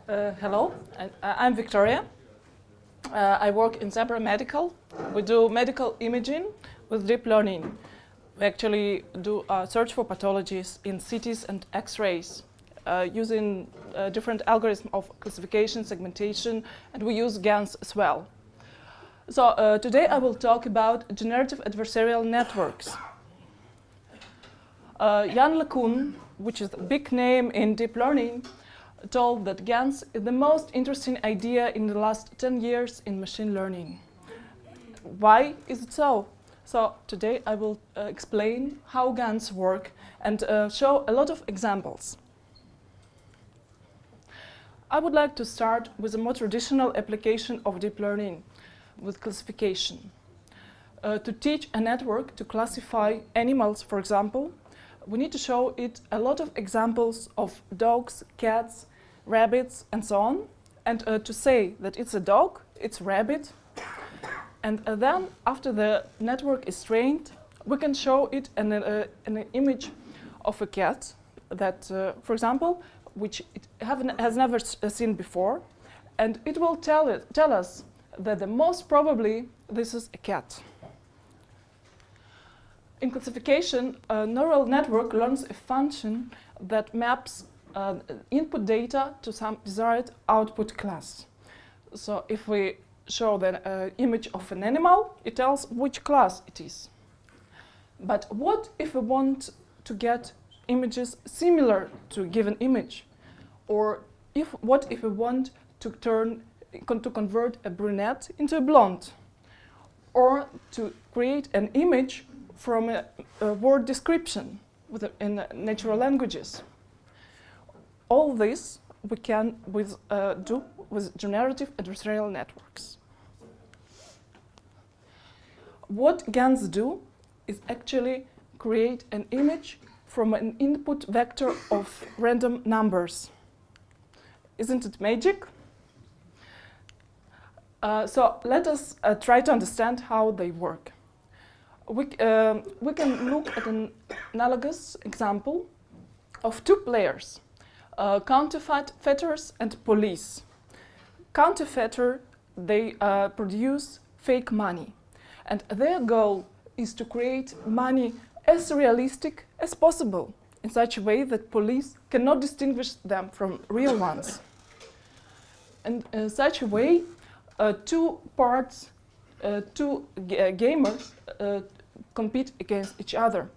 Hello, I'm Victoria. I work in Zebra Medical. We do medical imaging with deep learning. We actually do search for pathologies in CTs and X-rays using different algorithms of classification, segmentation, and we use GANs as well. So today I will talk about generative adversarial networks. Jan LeCun, which is a big name in deep learning, told that GANs is the most interesting idea in the last 10 years in machine learning. Why is it so? So today I will explain how GANs work and show a lot of examples. I would like to start with a more traditional application of deep learning, with classification. To teach a network to classify animals, for example, we need to show it a lot of examples of dogs, cats, rabbits, and so on, and to say that it's a dog, it's a rabbit, and then after the network is trained, we can show it an image of a cat that, for example, which it has never seen before, and it will tell us that the most probably this is a cat. In classification, a neural network learns a function that maps input data to some desired output class. So if we show the image of an animal, it tells which class it is. But what if we want to get images similar to a given image? Or what if we want to convert a brunette into a blonde? Or to create an image from a word description in natural languages. All this we can do with generative adversarial networks. What GANs do is actually create an image from an input vector of random numbers. Isn't it magic? So let us try to understand how they work. We can look at an analogous example of two players, counterfeiters and police. Counterfeiter, they produce fake money, and their goal is to create money as realistic as possible, in such a way that police cannot distinguish them from real ones. And in such a way, two gamers compete against each other.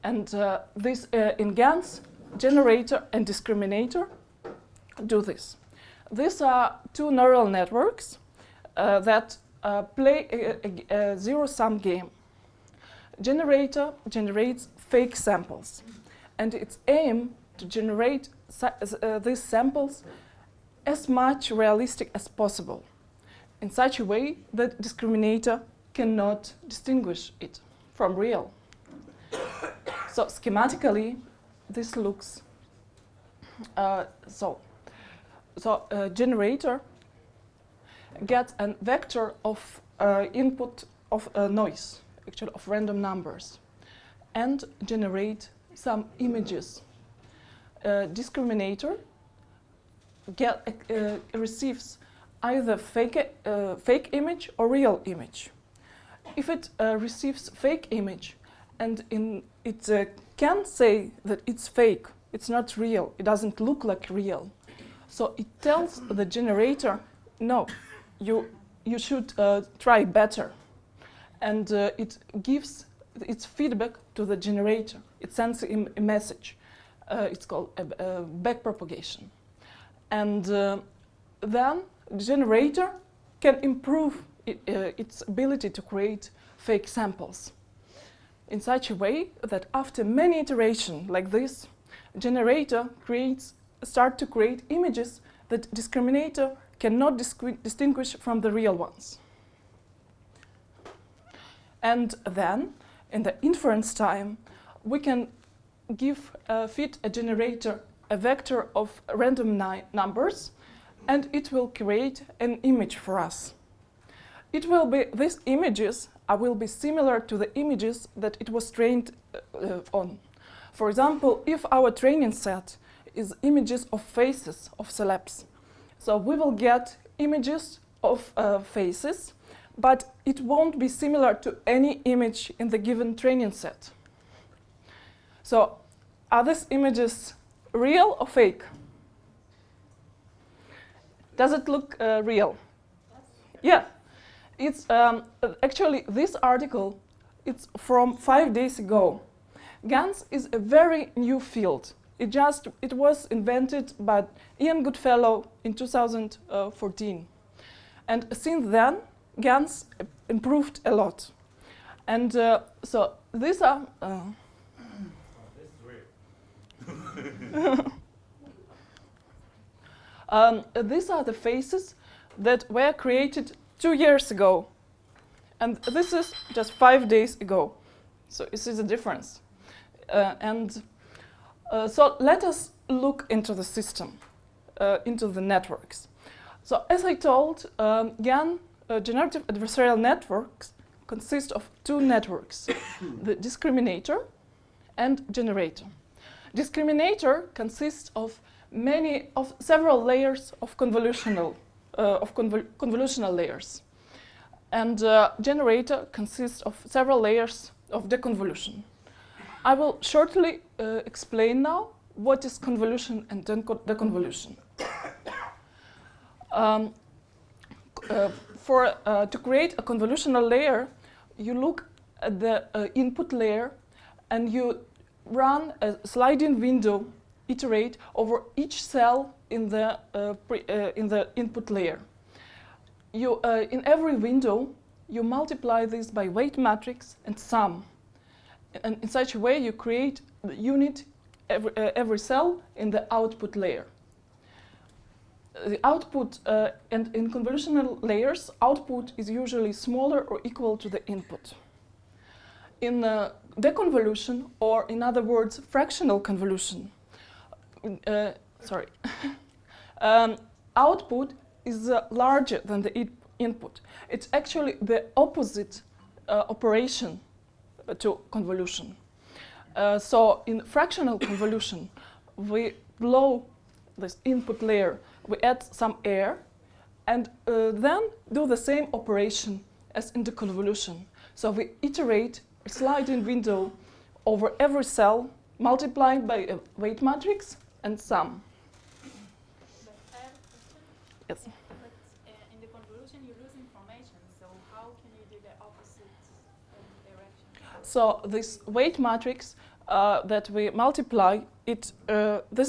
And this in GANs, generator and discriminator do this. These are two neural networks that play a zero-sum game. Generator generates fake samples, and its aim to generate these samples as much realistic as possible, in such a way that discriminator cannot distinguish it from real. So schematically, this looks generator gets a vector of input of noise, actually of random numbers, and generate some images. Discriminator receives either fake image or real image. If it receives fake image and it can say that it's fake, it's not real, it doesn't look like real, so it tells the generator, no, you should try better. And it gives its feedback to the generator. It sends him a message. It's called a backpropagation. And then the generator can improve its ability to create fake samples in such a way that after many iterations like this, generator starts to create images that discriminator cannot distinguish from the real ones. And then, in the inference time, we can feed a generator a vector of random numbers, and it will create an image for us. These images will be similar to the images that it was trained on. For example, if our training set is images of faces of celebs, So we will get images of faces, but it won't be similar to any image in the given training set. So are these images real or fake? Does it look real? Yeah. It's actually this article, it's from 5 days ago. GANs is a very new field. It was invented by Ian Goodfellow in 2014. And since then, GANs improved a lot. And so these are... this is real. These are the faces that were created 2 years ago. And this is just 5 days ago. So you see the difference. So let us look into the system, into the networks. So as I told, Generative Adversarial Networks consist of 2 networks, the discriminator and generator. Discriminator consists of several layers of convolutional layers. And generator consists of several layers of deconvolution. I will shortly explain now what is convolution and deconvolution. To create a convolutional layer, you look at the input layer and you run a sliding window, iterate over each cell in the input layer. In every window, you multiply this by weight matrix and sum. And in such a way, you create the unit every cell in the output layer. The output, and in convolutional layers, output is usually smaller or equal to the input. In deconvolution, or in other words, fractional convolution, output is larger than the input. It's actually the opposite operation to convolution. So in fractional convolution, we blow this input layer, we add some air, and then do the same operation as in the convolution. So we iterate a sliding window over every cell, multiplied by a weight matrix and sum. But I have a question. Yes. But in the convolution, you lose information. So how can you do the opposite direction? So this weight matrix that we multiply, these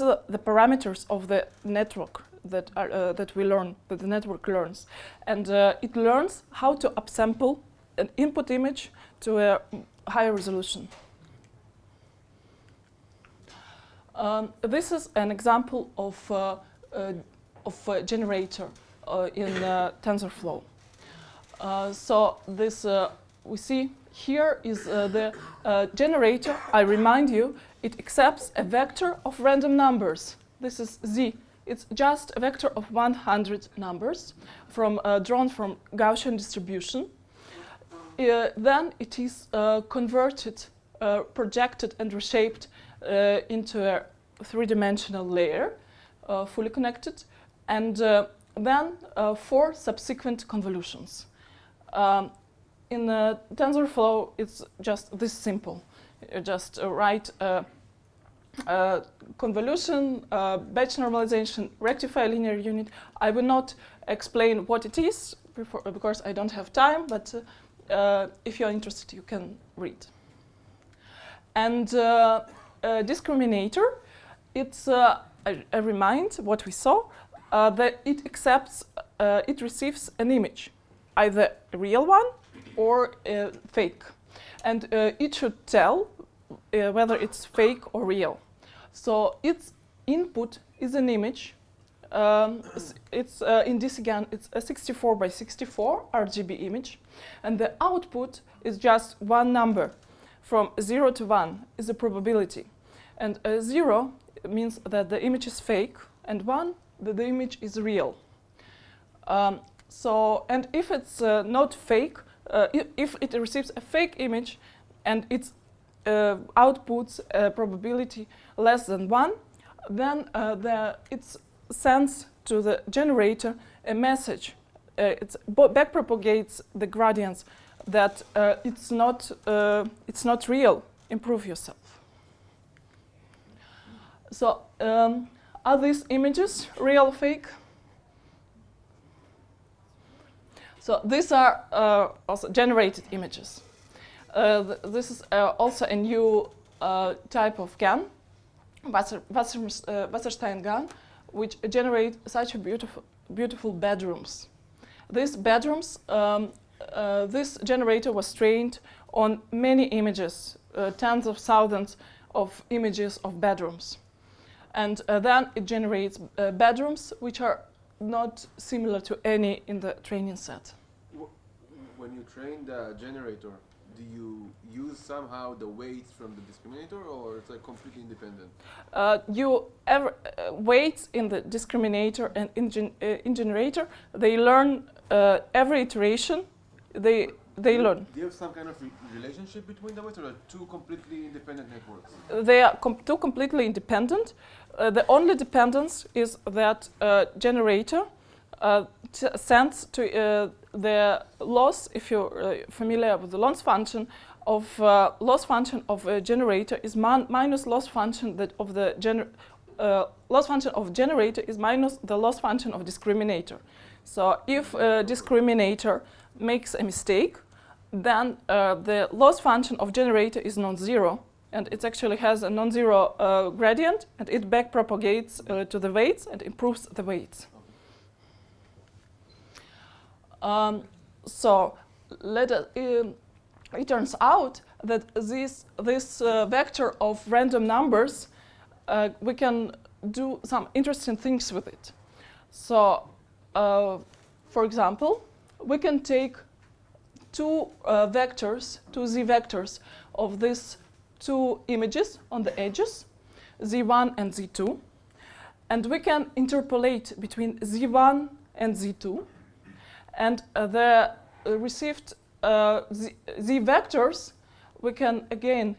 are the parameters of the network that we learn, that the network learns, and it learns how to upsample an input image to a higher resolution. This is an example of a generator in TensorFlow. So this we see here is the generator. I remind you, it accepts a vector of random numbers. This is Z. It's just a vector of 100 numbers drawn from Gaussian distribution. Then it is converted, projected and reshaped into a 3-dimensional layer, fully connected, and then 4 subsequent convolutions. In TensorFlow, it's just this simple. You just write convolution, batch normalization, rectify linear unit. I will not explain what it is because I don't have time, but if you're interested, you can read. And discriminator, it's, I remind what we saw, that it accepts, it receives an image, either a real one or fake. And it should tell whether it's fake or real. So its input is an image. It's in this GAN, it's a 64 by 64 RGB image. And the output is just one number. From 0 to 1 is a probability. And 0 means that the image is fake, and 1 that the image is real. And if it's not fake, if it receives a fake image and its outputs a probability less than 1, then its sends to the generator a message. It backpropagates the gradients that it's not real. Improve yourself. So are these images real or fake? So these are also generated images. This is also a new type of GAN, Wasserstein GAN, which generate such a beautiful bedrooms. These bedrooms, this generator was trained on many images, tens of thousands of images of bedrooms. And then it generates bedrooms which are not similar to any in the training set. When you train the generator, do you use somehow the weights from the discriminator, or it's like completely independent? Weights in the discriminator and in generator, they learn every iteration. They learn. Do you have some kind of relationship between the weights, or are two completely independent networks? They are two completely independent. The only dependence is that generator sends to the loss. If you're familiar with the loss function of a generator is minus loss function that of the loss function of generator is minus the loss function of discriminator. So if a discriminator makes a mistake, then the loss function of generator is non-zero, and it actually has a non-zero gradient, and it backpropagates to the weights and improves the weights. So it turns out that this vector of random numbers, we can do some interesting things with it. So, for example, we can take two z vectors of these two images on the edges, z1 and z2, and we can interpolate between z1 and z2, and the received z vectors we can again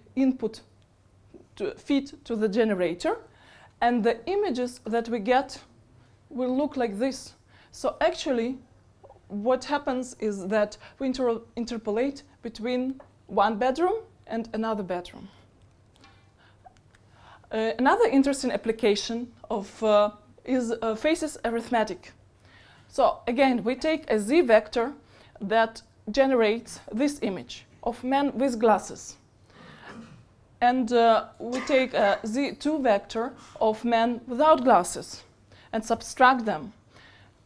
feed to the generator, and the images that we get will look like this. So actually what happens is that we interpolate between one bedroom and another bedroom. Another interesting application of is faces arithmetic. So again, we take a z vector that generates this image of man with glasses. And we take a z2 vector of man without glasses and subtract them,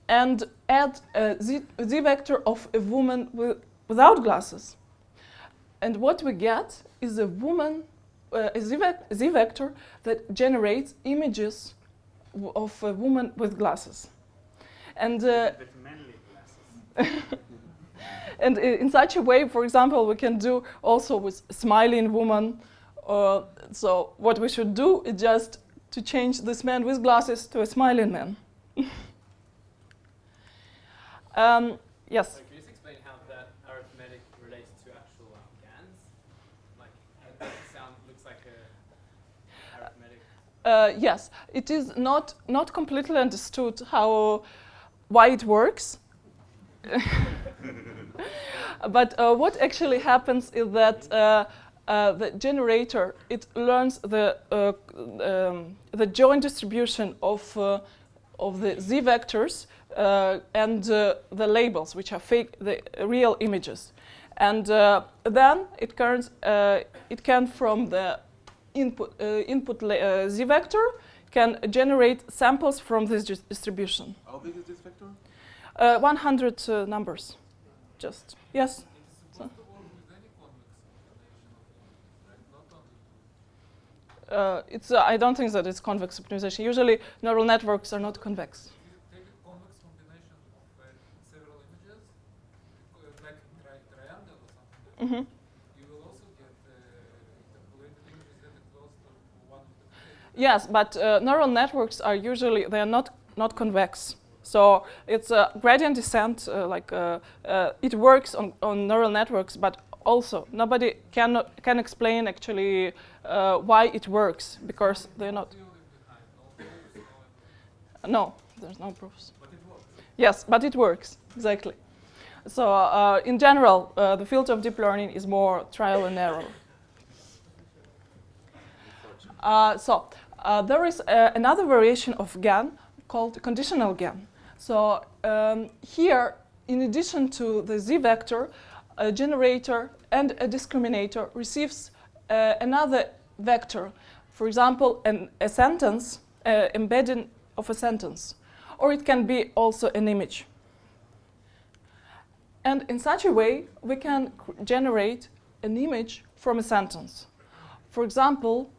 and add a z vector of a woman without glasses. And what we get is a z vector that generates images of a woman with glasses. And With manly glasses. and in such a way, for example, we can do also with smiling woman. So what we should do is just to change this man with glasses to a smiling man. Yes? So can you just explain how that arithmetic relates to actual GANs? Like, that looks like a arithmetic. Yes, it is not completely understood why it works. But what actually happens is that the generator, it learns the joint distribution of the z vectors and the labels, which are fake, the real images, and then it can from the input z vector can generate samples from this distribution. How big is this vector? 100 numbers, just yes. It's supposed to work with any convex optimization, right? Not only. I don't think that it's convex optimization. Usually, neural networks are not convex. If you take a convex combination of several images, like triangle or something, Mm-hmm. you will also get interpolated images that are close to one of the. Yes, but neural networks are usually they are not convex. So it's a gradient descent. It works on neural networks, but also nobody can explain actually why it works, because they're not. No, there's no proofs. But it works. Yes, but it works, exactly. So in general, the field of deep learning is more trial and error. There is another variation of GAN called conditional GAN. So here, in addition to the Z vector, a generator and a discriminator receives another vector. For example, a sentence, embedding of a sentence. Or it can be also an image. And in such a way, we can generate an image from a sentence. For example,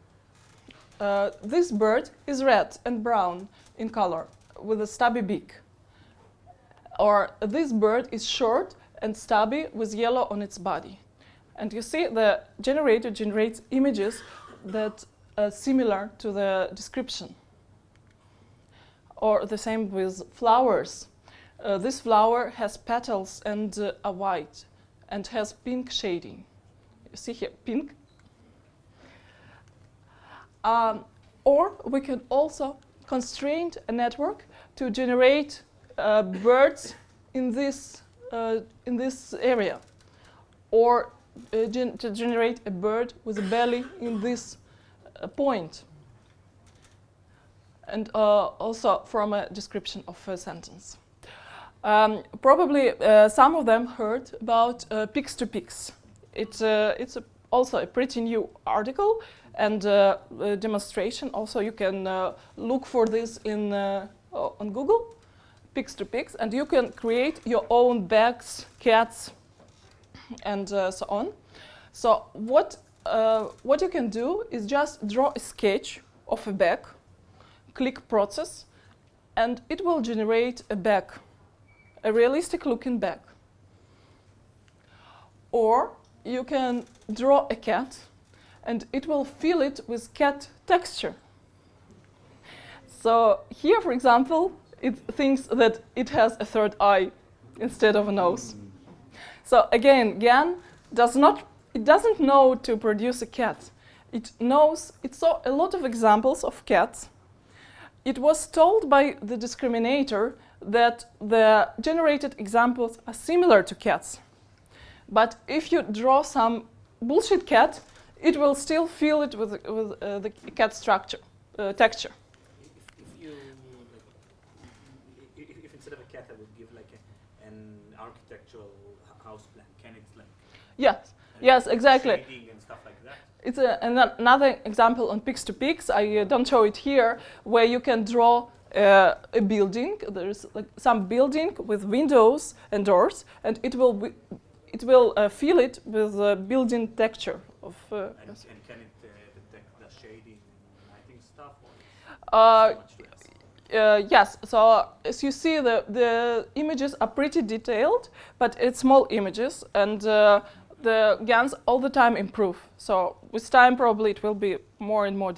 this bird is red and brown in color with a stubby beak. Or this bird is short and stubby with yellow on its body. And you see the generator generates images that are similar to the description. Or the same with flowers. This flower has petals and are white and has pink shading. You see here, pink. Or we can also constrain a network to generate birds in this area, or to generate a bird with a belly in this point, and also from a description of a sentence. Probably some of them heard about pics-to-pics. It's also a pretty new article and demonstration. Also, you can look for this on Google, pics-to-pics, and you can create your own bags, cats, and so on. So what you can do is just draw a sketch of a bag, click process, and it will generate a bag, a realistic looking bag. Or you can draw a cat and it will fill it with cat texture. So here, for example, it thinks that it has a third eye instead of a nose. So again, GAN doesn't know to produce a cat. It saw a lot of examples of cats. It was told by the discriminator that the generated examples are similar to cats. But if you draw some bullshit cat, it will still fill it with the cat texture. If instead of a cat, I would give like an architectural house plan, can it like? Yes, exactly. Shading and stuff like that. It's another example on pics-to-pics. I don't show it here, where you can draw a building. There's like some building with windows and doors, and it will fill it with a building texture of. And can it detect the shading and lighting stuff? Or yes. So as you see, the images are pretty detailed, but it's small images, and the GANs all the time improve. So with time, probably it will be more and more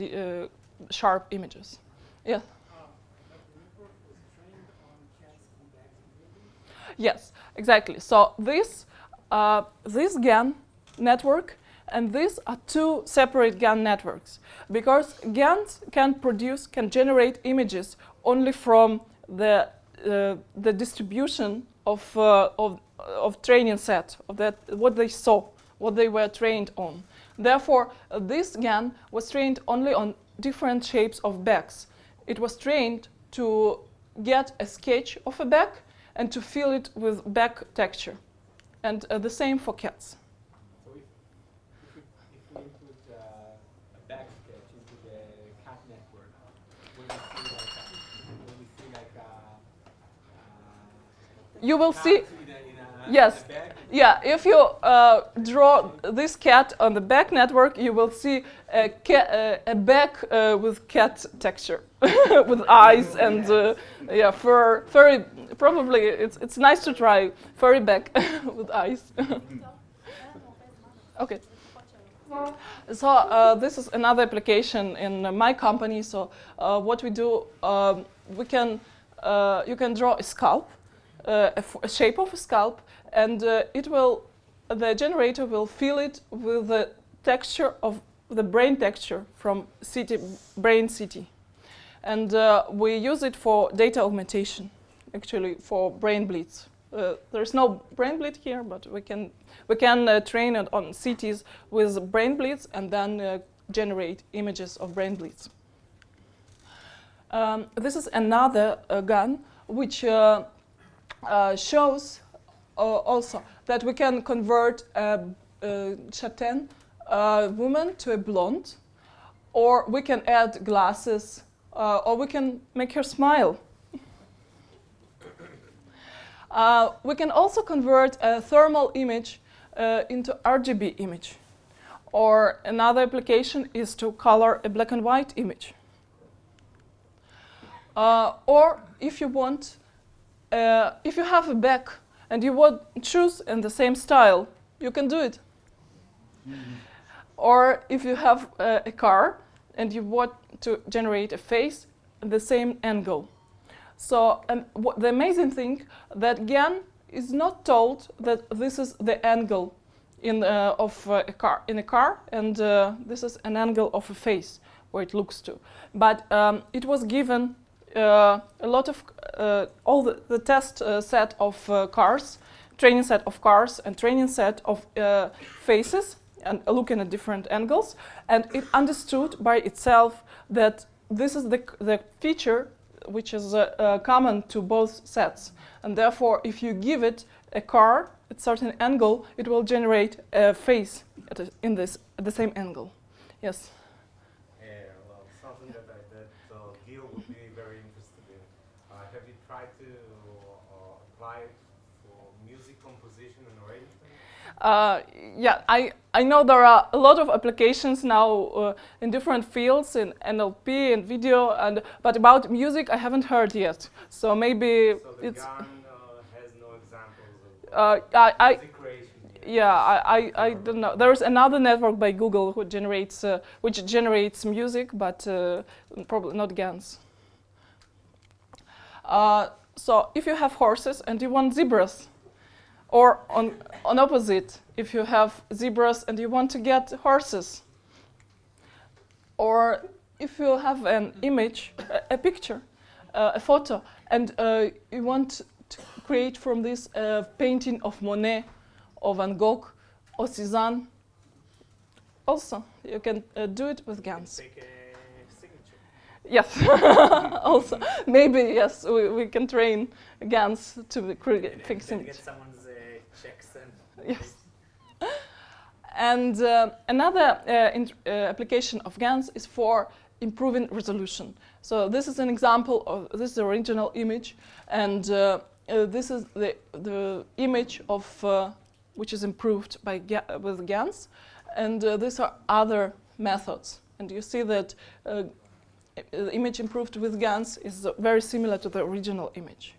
sharp images. Yeah. Yes, exactly. So this GAN network and these are two separate GAN networks, because GANs can generate images only from the distribution of training set of that what they saw, what they were trained on. Therefore, this GAN was trained only on different shapes of bags. It was trained to get a sketch of a bag and to fill it with bag texture. And the same for cats. So if we input a bag sketch into the cat network, will we see like you will cat see. in a Yes. bag? Yeah, if you draw this cat on the back network, you will see a bag with cat texture, with eyes and fur. Furry. Probably it's nice to try furry bag with eyes. Okay. So this is another application in my company. So what we do, you can draw a scalp, a shape of a scalp, and the generator will fill it with the texture of the brain texture from brain CT. And we use it for data augmentation, actually for brain bleeds. There's no brain bleed here, but we can train it on CTs with brain bleeds and then generate images of brain bleeds. This is another GAN which shows also that we can convert a châtain woman to a blonde, or we can add glasses, or we can make her smile. We can also convert a thermal image into RGB image. Or another application is to color a black and white image. Or if you want, if you have a bag and you want shoes in the same style, you can do it. Or if you have a car and you want to generate a face in the same angle. So the amazing thing that GAN is not told that this is the angle of a car and this is an angle of a face where it looks to. But it was given a lot of all the test set of cars, training set of cars and training set of faces and looking at different angles, and it understood by itself that this is the feature which is common to both sets, and therefore if you give it a car at a certain angle, it will generate a face at the same angle. Yes. Well, something that Gil would be very interested in. Have you tried to apply it for music composition and arrangement? Yeah, I know there are a lot of applications now in different fields, in NLP and video, but about music I haven't heard yet. So maybe so the it's. GAN has no examples of music creation yet. Yeah, I don't know. There is another network by Google who generates which generates music, but probably not GANs. So if you have horses and you want zebras, or on opposite, if you have zebras and you want to get horses, or if you have an image, a picture, a photo, and you want to create from this a painting of Monet, or Van Gogh, or Cézanne, also you can do it with GANs. Take a signature. Yes, also maybe yes, we can train GANs to create fixed Then image. get someone's checks and Yes. And another application of GANs is for improving resolution. So this is an example of this is the original image, and this is the image of which is improved by with GANs, and these are other methods. And you see that the image improved with GANs is very similar to the original image.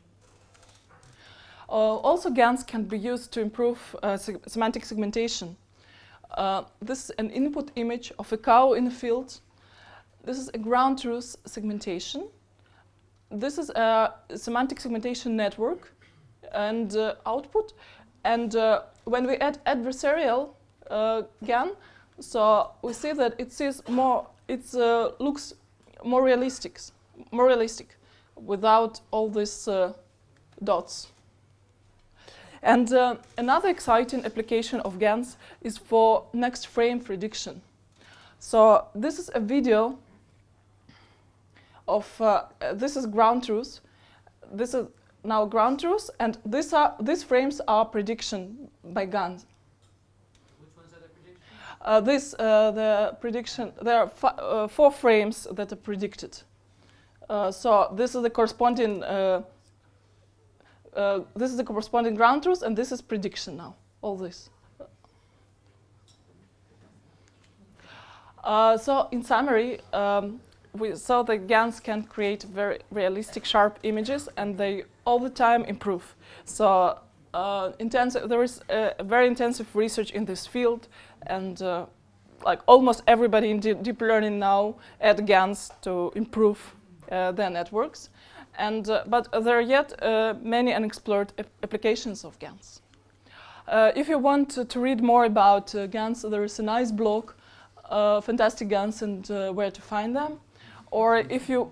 Also, GANs can be used to improve semantic segmentation. This is an input image of a cow in a field. This is a ground truth segmentation. This is a semantic segmentation network and output. And when we add adversarial GAN, so we see that it sees more. It looks more realistic, without all these dots. And another exciting application of GANs is for next frame prediction. So this is a video of, this is ground truth. This is now ground truth, and these frames are prediction by GANs. Which ones are the predictions? The prediction, there are 4 frames that are predicted. So this is the corresponding ground truth, and this is prediction now, all this. So in summary, we saw that GANs can create very realistic, sharp images, and they all the time improve. So there is a very intensive research in this field, and like almost everybody in deep learning now add GANs to improve their networks. And, but there are yet many unexplored applications of GANs. If you want to read more about GANs, there is a nice blog, Fantastic GANs and Where to Find Them. or if you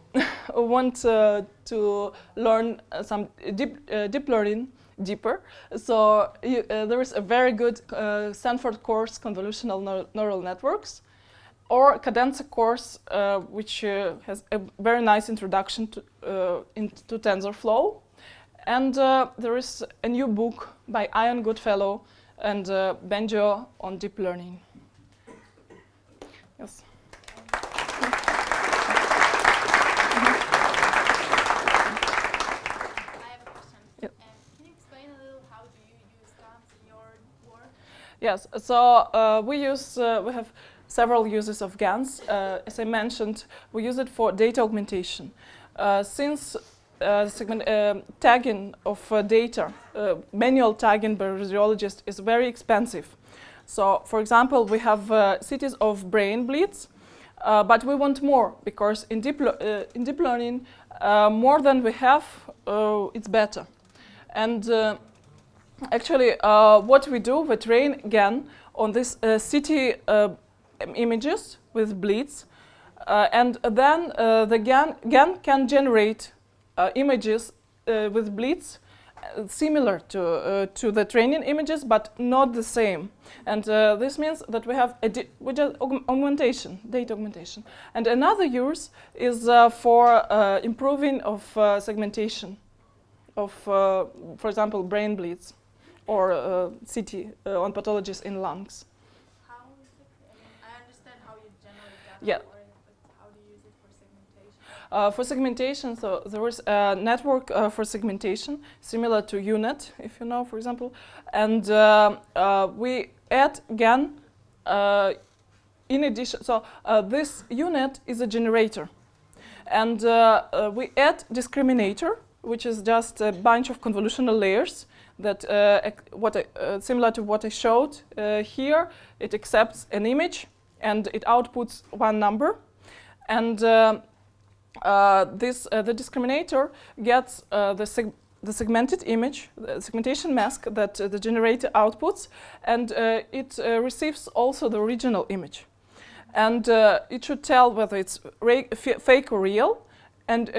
want to learn some deep learning deeper, so there is a very good Stanford course, Convolutional Neural Networks, or Cadenza course, which has a very nice introduction into TensorFlow. And there is a new book by Ian Goodfellow and Benjo on deep learning. Yes. I have a question. Yep. Can you explain a little how do you use GANs in your work? Yes, so we have several uses of GANs. As I mentioned, we use it for data augmentation. Since tagging of data, manual tagging by radiologists is very expensive. So, for example, we have cities of brain bleeds, but we want more because in deep learning, more than we have, it's better. And actually, what we do, we train GAN on this CT images with bleeds, and then the GAN can generate images with bleeds similar to the training images, but not the same. And this means that we have augmentation, data augmentation. And another use is for improving of segmentation of, for example, brain bleeds or CT on pathologies in lungs. How is it? I understand how you generate data, Yeah. but how do you use it for segmentation? For segmentation, so there is a network for segmentation, similar to UNet, if you know, for example. And we add GAN in addition. So this UNet is a generator. And we add discriminator, which is just a bunch of convolutional layers that similar to what I showed here. It accepts an image and it outputs one number. And the discriminator gets the segmented image, the segmentation mask that the generator outputs, and it receives also the original image. And it should tell whether it's fake or real. And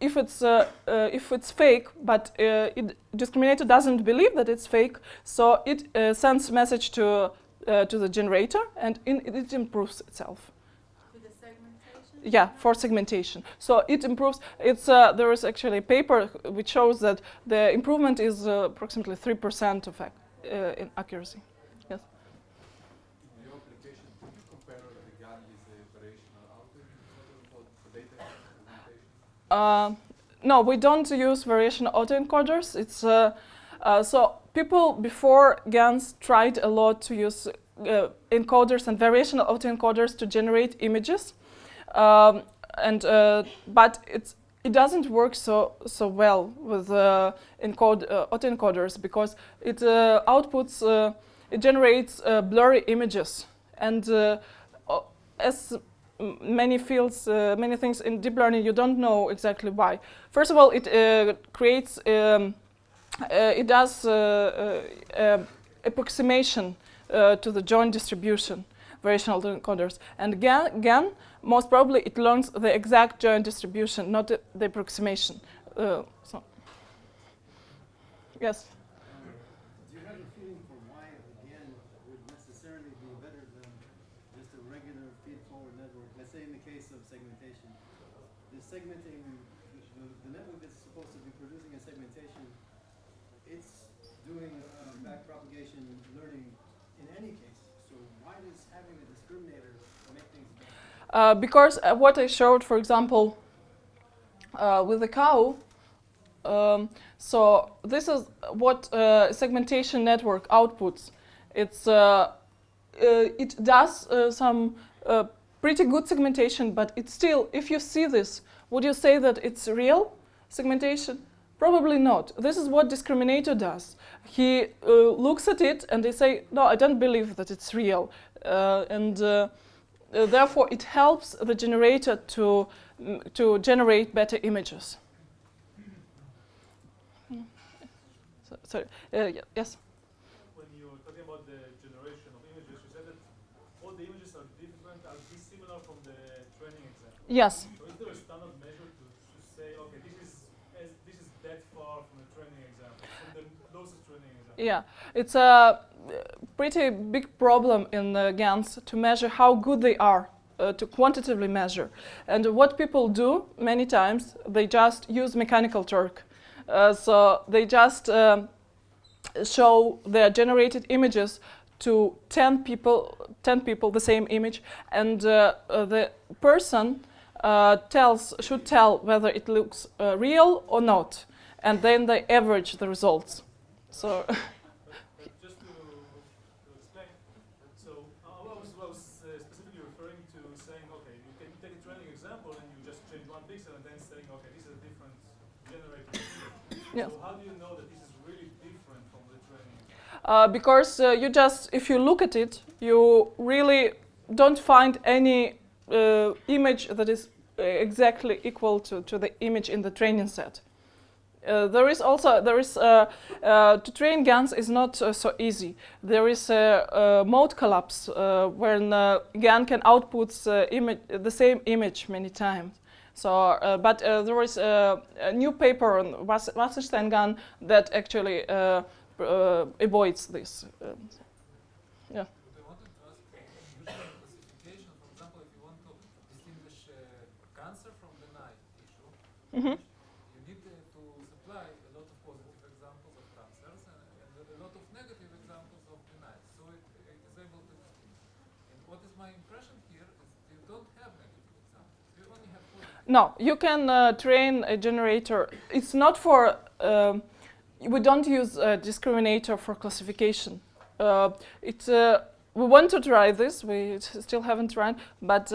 if it's fake, but discriminator doesn't believe that it's fake, so it sends a message to the generator, and it improves itself. To the segmentation? Yeah, for segmentation. So it improves. There is actually a paper which shows that the improvement is approximately 3% in accuracy. Yes. In your application, do you compare the GAN with the variational autoencoder for data augmentation? No, we don't use variational autoencoders. It's so people before GANs tried a lot to use encoders and variational autoencoders to generate images, but it doesn't work so well with autoencoders because it outputs it generates blurry images, and as many fields, many things in deep learning, you don't know exactly why. First of all, it creates, it does approximation to the joint distribution, variational autoencoders. And GAN, most probably, it learns the exact joint distribution, not the approximation. So, yes. Do you have a feeling for why GAN would necessarily be better than just a regular feed-forward network? Let's say in the case of segmentation, the segmenting, the network that's supposed to be producing a segmentation, it's doing back propagation learning in any case. So why does having a discriminator make things better? Because what I showed, for example, with the cow, so this is what segmentation network outputs. It does some pretty good segmentation, but it's still, if you see this, would you say that it's real segmentation? Probably not. This is what discriminator does. He looks at it and they say, no, I don't believe that it's real. Therefore, it helps the generator to generate better images. Sorry. Yes? When you were talking about the generation of images, you said that all the images are dissimilar from the training example. Yes. So is there a standard measure to say, okay, this is that far from the training example, from the closest training example? Yeah, it's a pretty big problem in GANs to measure how good they are, to quantitatively measure. And what people do many times, they just use mechanical Turk. So they just show their generated images to 10 people, the same image, and the person should tell whether it looks real or not, and then they average the results. So. But just to explain, so I was specifically referring to saying, okay, you can take a training example and you just change one pixel and then saying, okay, this is a different generated image. Yes. So how do you know that this is really different from the training? Because you just, if you look at it, you really don't find any image that is exactly equal to the image in the training set. To train GANs is not so easy. There is a mode collapse when GAN can output the same image many times. So, but there is a new paper on Wasserstein GAN that actually avoids this. Yeah. But I wanted to ask usual classification. For example, if you want to distinguish cancer from benign tissue, Mm-hmm. you need to supply a lot of positive examples of cancers and a lot of negative examples of benign. So it is able to distinguish. And what is my impression here is you don't have negative examples. You only have positive. No, you can train a generator. It's not for. We don't use a discriminator for classification. We want to try this. We still haven't tried, but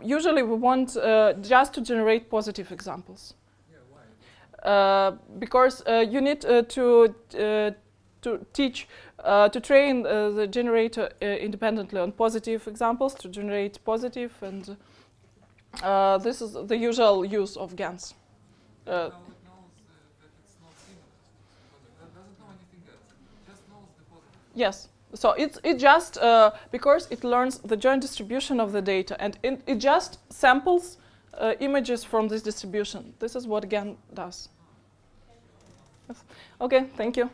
usually we want just to generate positive examples. Yeah, why? Because you need to teach to train the generator independently on positive examples to generate positive, and this is the usual use of GANs. How it knows that it's not similar? Because it doesn't know anything else. It just knows the positive. Yes. So it just because it learns the joint distribution of the data, and it just samples images from this distribution. This is what GAN does. Yes. Okay. Thank you.